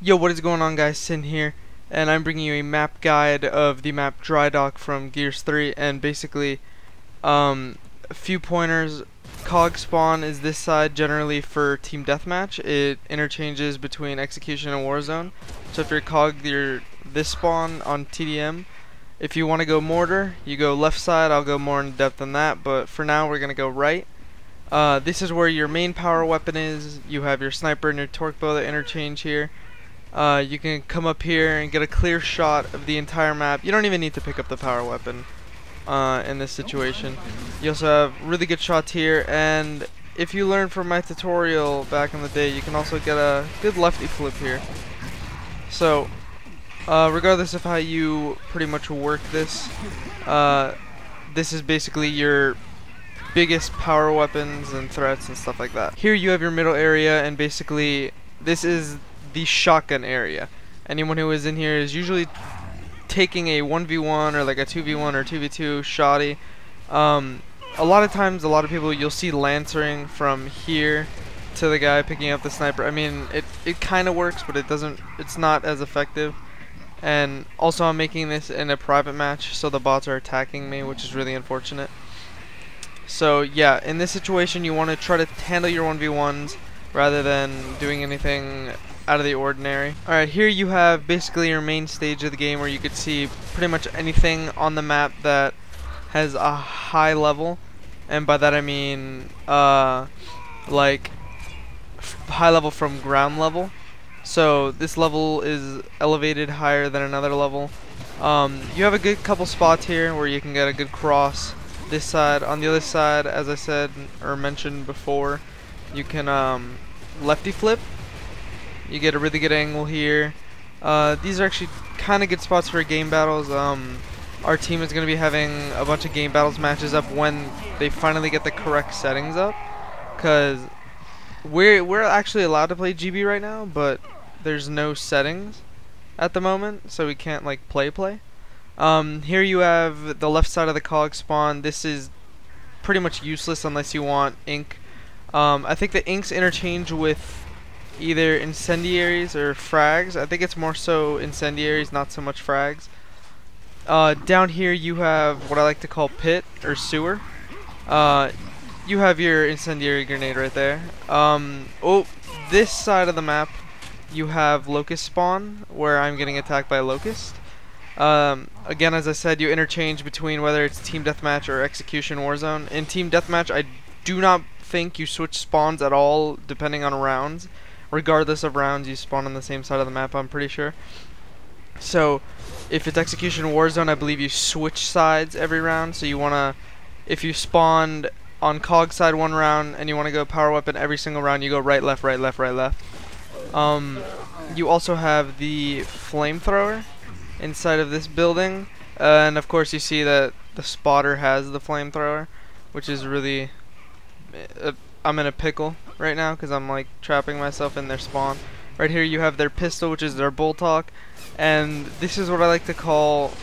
Yo, what is going on, guys? Synn here, and I'm bringing you a map guide of the map Drydock from Gears 3, and basically, a few pointers. Cog spawn is this side generally for team deathmatch. It interchanges between execution and warzone. So if you're cog, you're this spawn on TDM. If you want to go mortar, you go left side. I'll go more in depth than that, but for now we're gonna go right. This is where your main power weapon is. You have your sniper and your torque bow that interchange here. You can come up here and get a clear shot of the entire map. You don't even need to pick up the power weapon in this situation. You also have really good shots here, and if you learn from my tutorial back in the day, you can also get a good lefty flip here. So regardless of how you pretty much work this, this is basically your biggest power weapons and threats and stuff like that. Here you have your middle area, and basically this is the shotgun area. Anyone who is in here is usually taking a 1v1 or like a 2v1 or 2v2 shoddy. A lot of times, a lot of people, you'll see lancering from here to the guy picking up the sniper. I mean, it kind of works, but it's not as effective. And also I'm making this in a private match, so the bots are attacking me, which is really unfortunate. So yeah, in this situation you want to try to handle your 1v1s rather than doing anything out of the ordinary. Alright, here you have basically your main stage of the game where you could see pretty much anything on the map that has a high level, and by that I mean like high level from ground level. So this level is elevated higher than another level. You have a good couple spots here where you can get a good cross. This side, on the other side, as I said or mentioned before, you can lefty flip. You get a really good angle here. These are actually kind of good spots for game battles. Our team is going to be having a bunch of game battles matches up when they finally get the correct settings up, because we're actually allowed to play GB right now, but there's no settings at the moment, so we can't like play. Here you have the left side of the cog spawn. This is pretty much useless unless you want ink. I think the inks interchange with either incendiaries or frags. I think it's more so incendiaries, not so much frags. Down here you have what I like to call pit or sewer. You have your incendiary grenade right there. Oh, this side of the map you have locust spawn, where I'm getting attacked by a locust. Again, as I said, you interchange between whether it's team deathmatch or execution warzone. In team deathmatch, I do not think you switch spawns at all depending on rounds. Regardless of rounds, you spawn on the same side of the map, I'm pretty sure. So if it's execution warzone, I believe you switch sides every round. So you wanna, if you spawned on cog side one round and you want to go power weapon every single round, you go right, left, right, left, right, left. You also have the flamethrower inside of this building, and of course you see that the spotter has the flamethrower, which is really I'm in a pickle right now because I'm like trapping myself in their spawn. Right here you have their pistol, which is their bolt talk, and this is what I like to call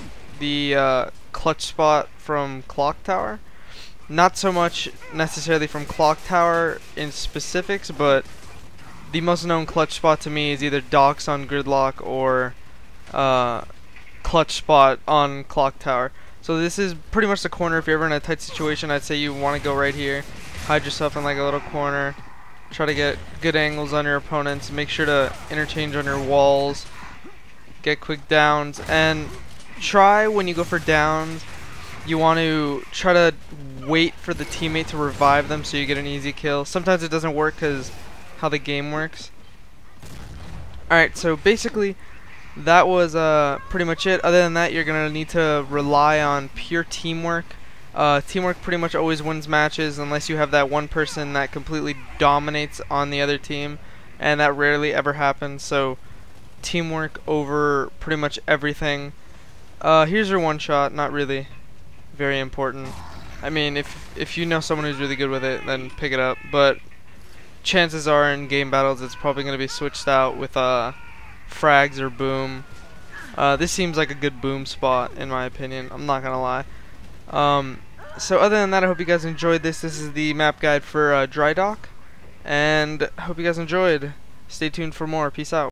the clutch spot from clock tower. Not so much necessarily from clock tower in specifics, but the most known clutch spot to me is either docks on gridlock or clutch spot on clock tower. So this is pretty much the corner. If you're ever in a tight situation, I'd say you want to go right here, hide yourself in like a little corner, try to get good angles on your opponents, make sure to interchange on your walls, get quick downs, and try when you go for downs, you want to try to wait for the teammate to revive them so you get an easy kill. Sometimes it doesn't work because how the game works. Alright, so basically that was pretty much it. Other than that, you're going to need to rely on pure teamwork. Teamwork pretty much always wins matches unless you have that one person that completely dominates on the other team, and that rarely ever happens. So teamwork over pretty much everything. Here's your one shot. Not really very important. I mean, if you know someone who's really good with it, then pick it up, but chances are in game battles it's probably going to be switched out with frags or boom. This seems like a good boom spot in my opinion, I'm not gonna lie. So other than that, I hope you guys enjoyed this. This is the map guide for Drydock, and I hope you guys enjoyed. Stay tuned for more. Peace out.